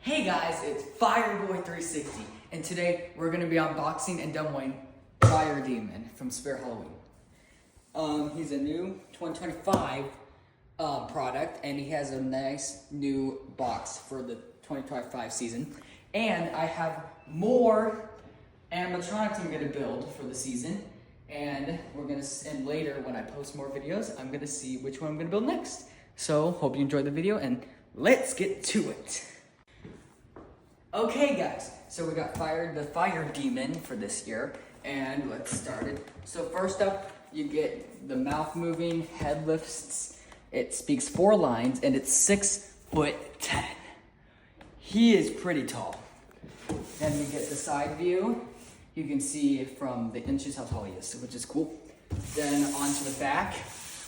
Hey guys, it's Fireboy360, and today we're going to be unboxing and demoing Fire Demon from Spirit Halloween. He's a new 2025 product, and he has a nice new box for the 2025 season. And I have more animatronics I'm going to build for the season, and and later when I post more videos, I'm going to see which one I'm going to build next. So hope you enjoyed the video, and let's get to it. Okay guys, so we got the Fire Demon for this year, and let's start it. So first up, you get the mouth moving, head lifts, it speaks 4 lines, and it's 6'10". He is pretty tall. Then we get the side view. You can see from the inches how tall he is, which is cool. Then onto the back,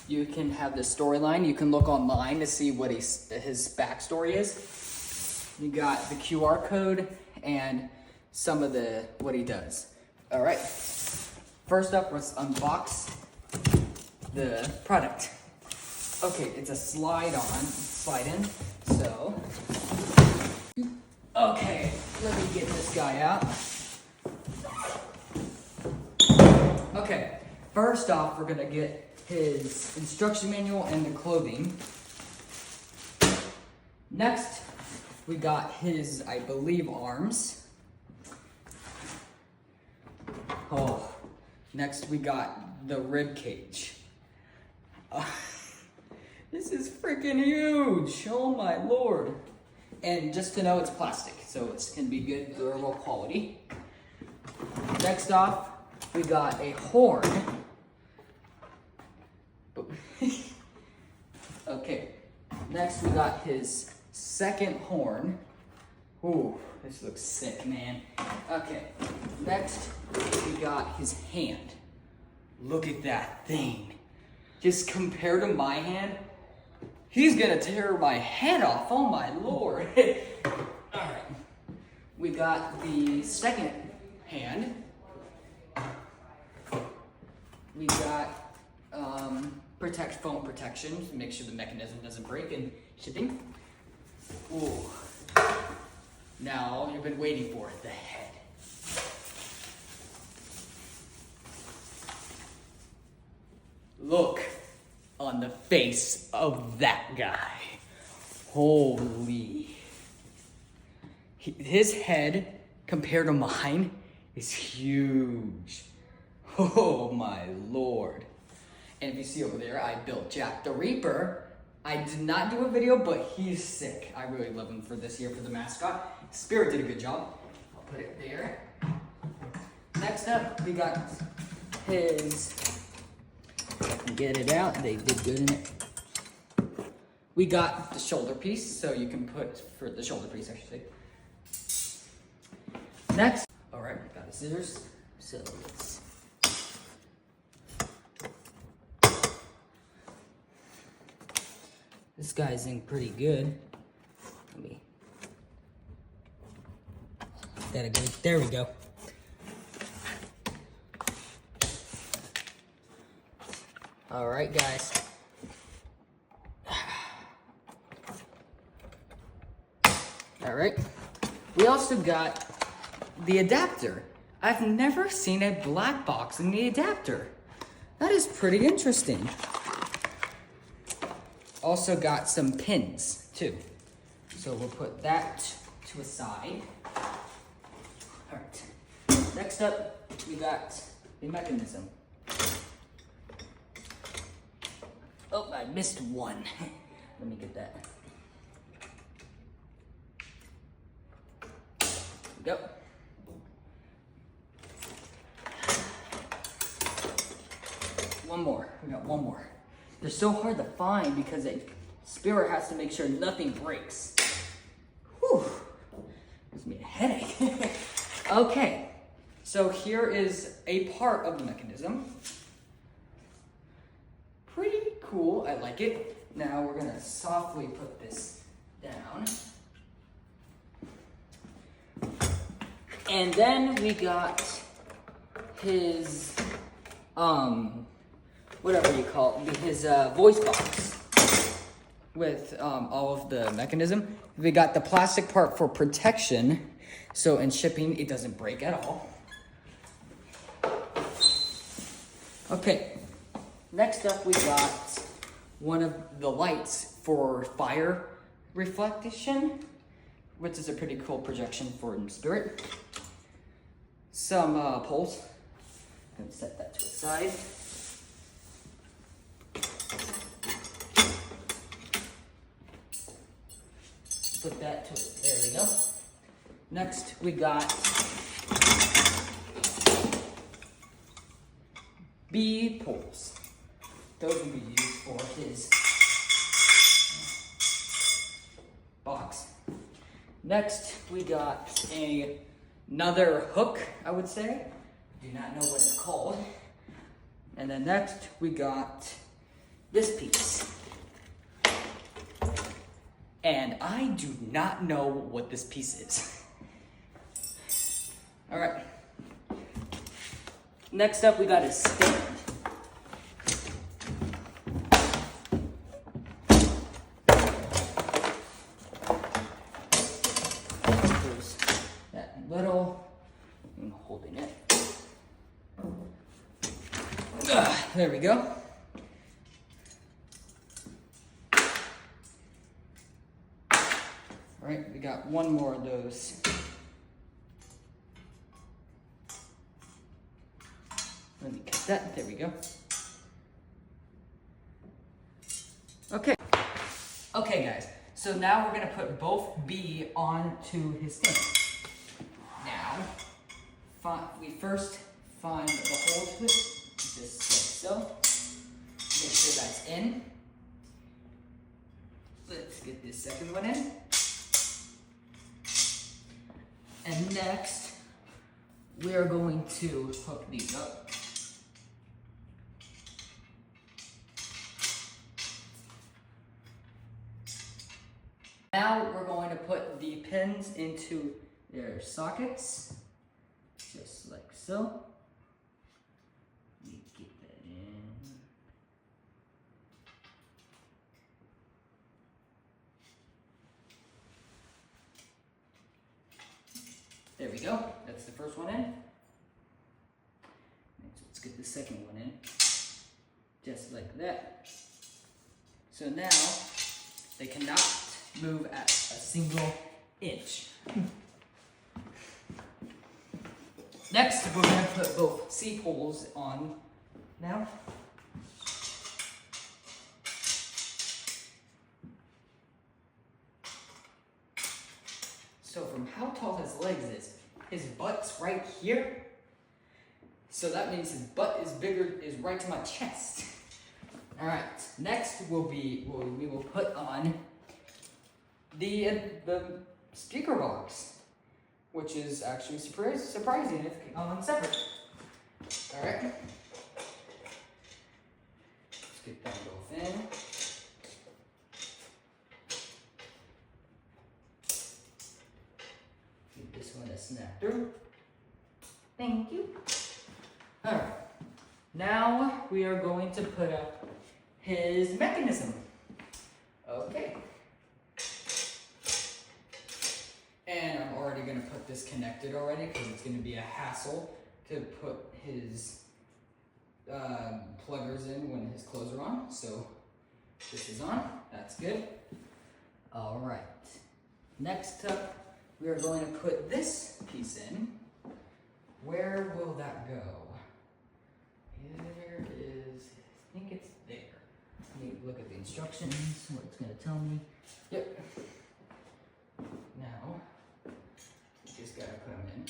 you can have the storyline. You can look online to see what his backstory is. You got the QR code and some of what he does. All right, first up, let's unbox the product. Okay, it's a slide in, so. Okay, let me get this guy out. Okay, first off, we're gonna get his instruction manual and the clothing. Next, we got his, I believe, arms. Oh, next we got the rib cage. This is freaking huge, oh my lord. And just to know, it's plastic, so it's gonna be good, durable quality. Next off, we got a horn. Okay, next we got his second horn. Ooh, this looks sick, man. Okay, next we got his hand. Look at that thing. Just compared to my hand, he's gonna tear my head off, oh my lord. All right, we got the second hand. We got foam protection to make sure the mechanism doesn't break and shipping. Ooh. Now you've been waiting for it, the head. Look on the face of that guy. Holy. His head compared to mine is huge. Oh my lord. And if you see over there, I built Jack the Reaper. I did not do a video, but he's sick. I really love him for this year for the mascot. Spirit did a good job. I'll put it there. Next up, we got his, if I can get it out, they did good in it. We got the shoulder piece, so you can put, for the shoulder piece, I should say. Next, all right, we got the scissors. So let's, this guy's in pretty good. Let me, gotta go, there we go. All right, guys. All right, we also got the adapter. I've never seen a black box in the adapter. That is pretty interesting. Also got some pins too. So we'll put that to a side. All right, next up, we got the mechanism. Oh, I missed one. Let me get that. There we go. One more, we got one more. They're so hard to find because Spirit has to make sure nothing breaks. Whew, gives me a headache. Okay, so here is a part of the mechanism. Pretty cool, I like it. Now we're gonna softly put this down. And then we got his, whatever you call it, his voice box. with all of the mechanism. We got the plastic part for protection, so in shipping it doesn't break at all. Okay, next up we got one of the lights for fire reflection, which is a pretty cool projection for Spirit. Some poles. I'm gonna set that to the side. Put that to it. There we go. Next, we got B poles. Those will be used for his box. Next, we got another hook, I would say. Do not know what it's called. And then next, we got this piece. And I do not know what this piece is. All right. Next up, we got a stand. There's that little, I'm holding it. There we go. All right, we got one more of those. Let me cut that, there we go. Okay. Okay guys, so now we're gonna put both B onto his stand. Now, we first find the hole to it, just like so. Make sure that's in. Let's get this second one in. And next, we are going to hook these up. Now we're going to put the pins into their sockets, just like so. Let me get that in. There we go, that's the first one in. Let's get the second one in, just like that. So now, they cannot move at a single inch. Next, we're gonna put both C poles on now. So from how tall his legs his butt's right here. So that means his butt is right to my chest. All right, next we will put on the speaker box, which is actually surprising if separate. All right, let's get them both in. Get this one to snap through. Thank you. All right, now we are going to put up his mechanism. Okay. And I'm already gonna put this connected already because it's gonna be a hassle to put his pluggers in when his clothes are on. So this is on, that's good. All right, next up, we are going to put this piece in. Where will that go? There is, I think it's there. Let me look at the instructions, what it's gonna tell me. Yep. Now, just gotta put them in.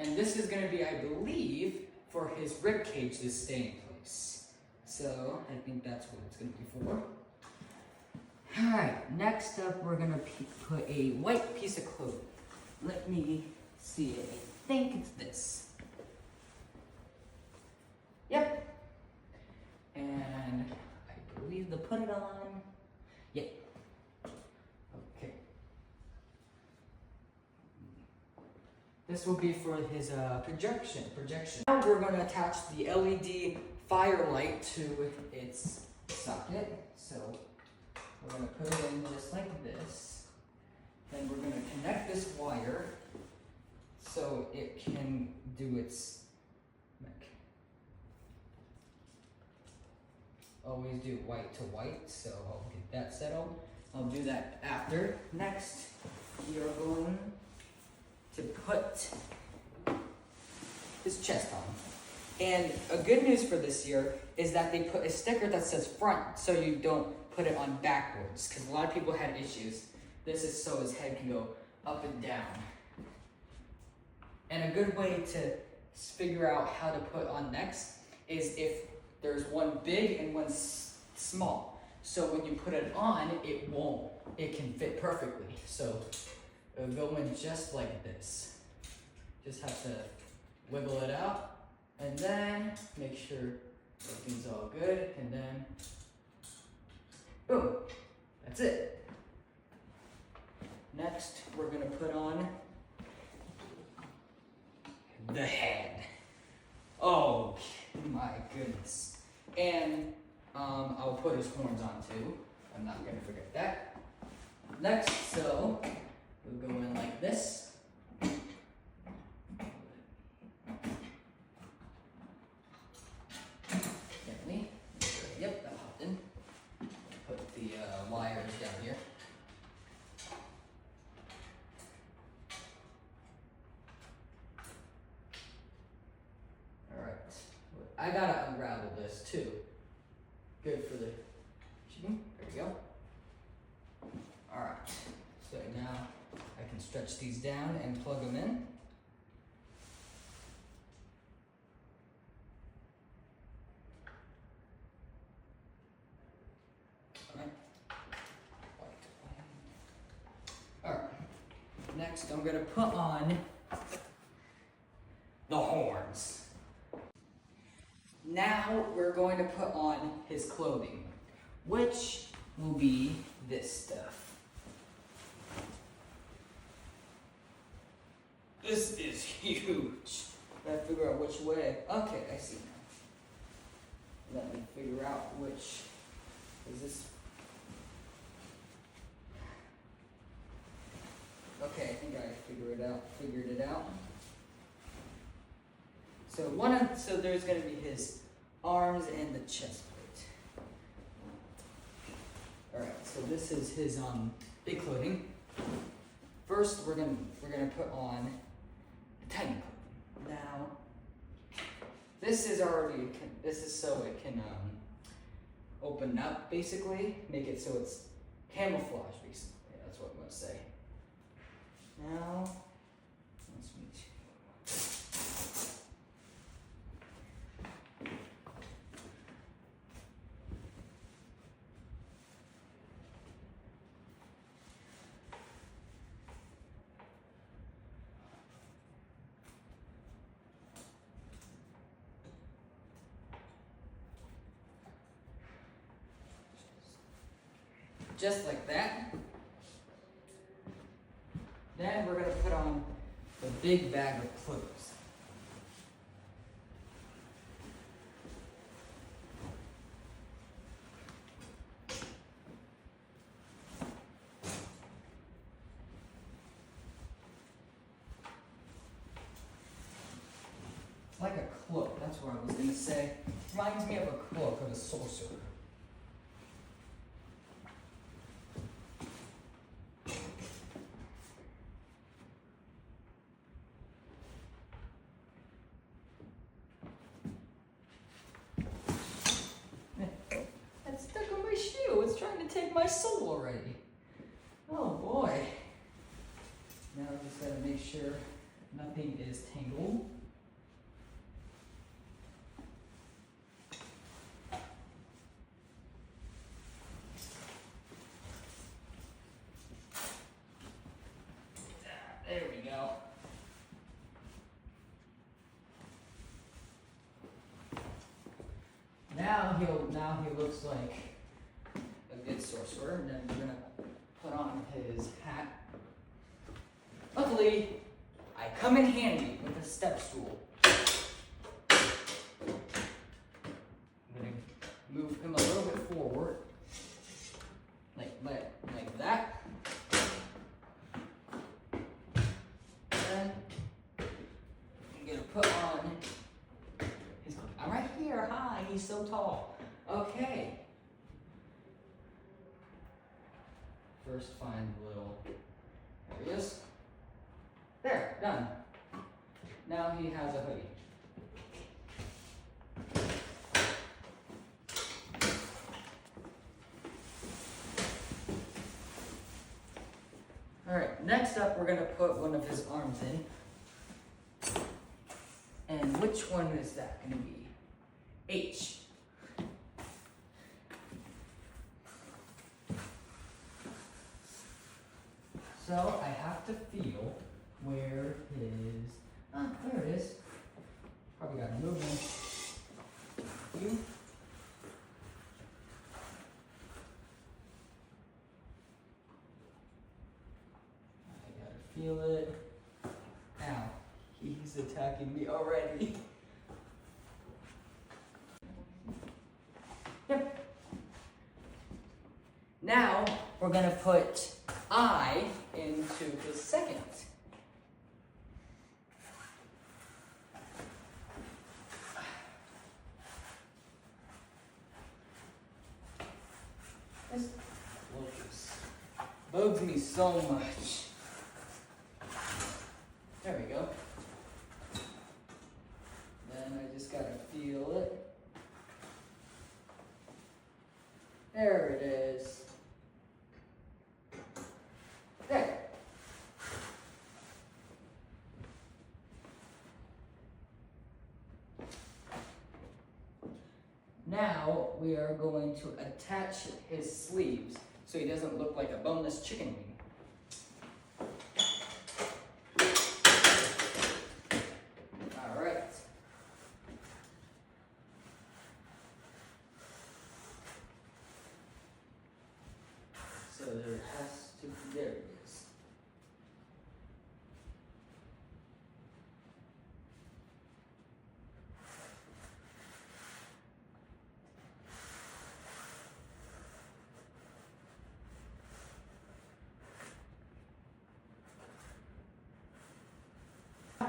And this is gonna be, I believe, for his rib cage to stay in place. So, I think that's what it's gonna be for. Alright, next up we're gonna put a white piece of clothing. Let me see it. I think it's this. Yep. And I believe to put it on. Yep. Okay. This will be for his projection. Now we're going to attach the LED fire light to its socket. So We're gonna put it in just like this. Then we're gonna connect this wire so it can do its, like, always do white to white, so I'll get that settled. I'll do that after. Next, we are going to put his chest on. And a good news for this year is that they put a sticker that says front so you don't put it on backwards, because a lot of people had issues. This is so his head can go up and down. And a good way to figure out how to put on next is if there's one big and one small. So when you put it on, it won't. It can fit perfectly. So it'll go in just like this. Just have to wiggle it out. And then make sure everything's all good, and then boom, that's it. Next, we're gonna put on the head. Oh my goodness. And I'll put his horns on too. I'm not gonna forget that. Next, so we'll go in like this. Yep, that popped in. Put the wires down here. Alright. I gotta unravel this too. Good for the there we go. Alright. So now I can stretch these down and plug them in. Alright, next I'm going to put on the horns. Now we're going to put on his clothing, which will be this stuff. This is huge. Gotta figure out which way. Okay, I see now. Let me figure out which is this. Okay, I think I figured it out. So there's gonna be his arms and the chest plate. Alright, so this is his big clothing. First we're gonna put on the tiny clothing. Now this is so it can open up basically, make it so it's camouflage basically. That's what I'm gonna say. Now, let's meet you. Just like that. Then we're going to put on the big bag of clothes. It's like a cloak, that's what I was going to say. Reminds me of a cloak of a sorcerer. Take my soul already. Oh boy. Now I just gotta make sure nothing is tangled. There we go. Now he looks like a good sorcerer, and then we're gonna put on his hat. Luckily, I come in handy with a step stool. I'm gonna move him a little bit forward, like he's so tall. Okay. First find the little, there he is. There, done. Now he has a hoodie. Alright, next up we're gonna put one of his arms in. And which one is that gonna be? H. So I have to feel where his, there it is. Probably got to move him. You. I gotta feel it. Ow, he's attacking me already. Yep. Now we're gonna put I into the second. This locust bugs me so much. There we go. Then I just gotta feel it. There it is. There. Now we are going to attach his sleeves so he doesn't look like a boneless chicken wing. All right. So there has to be, there it is.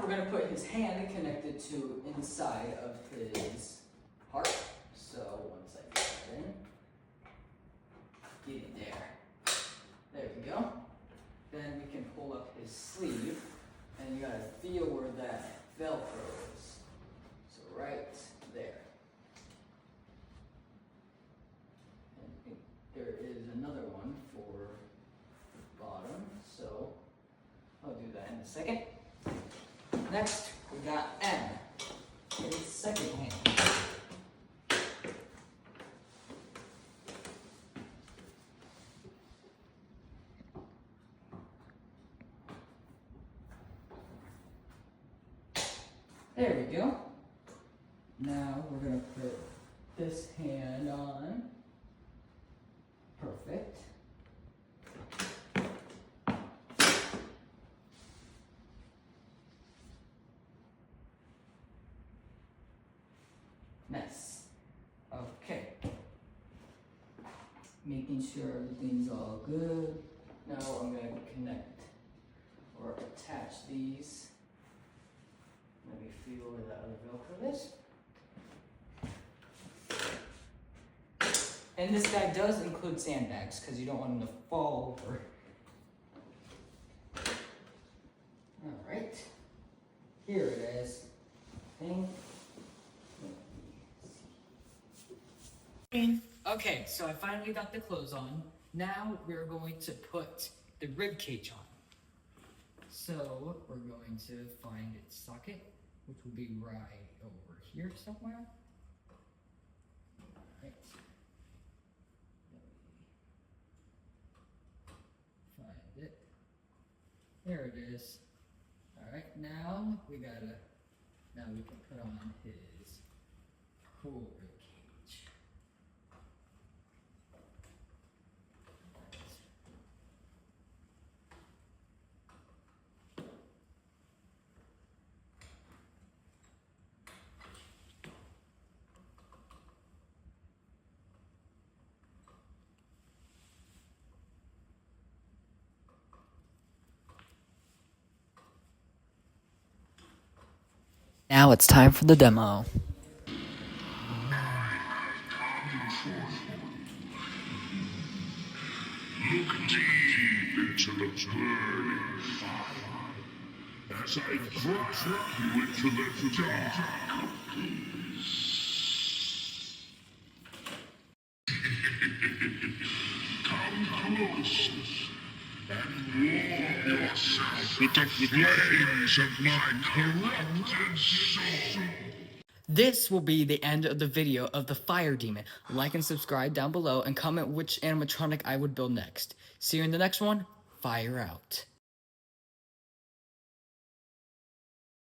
We're going to put his hand connected to inside of his heart. So once I get that in, get in there. There we go. Then we can pull up his sleeve, and you got to feel where that Velcro is. So right there. And there is another one for the bottom, so I'll do that in a second. Next, we got M, his second hand. There we go. Now we're going to put this hand on. Perfect. Nice. Okay. Making sure everything's all good. Now I'm going to connect or attach these. Let me feel where that other Velcro is. And this guy does include sandbags because you don't want him to fall over. Alright. Here it is. Okay, so I finally got the clothes on. Now we're going to put the rib cage on. So we're going to find its socket, which will be right over here somewhere. Alright. Find it. There it is. Alright, now we can put on his cool rib cage. Now it's time for the demo. Look deep into the burning fire as I drag you into the dark abyss. Come close and warm yourself with the flames of my corrupted soul. This will be the end of the video of the fire demon. Like and subscribe down below and comment which animatronic I would build next. See you in the next one. Fire out.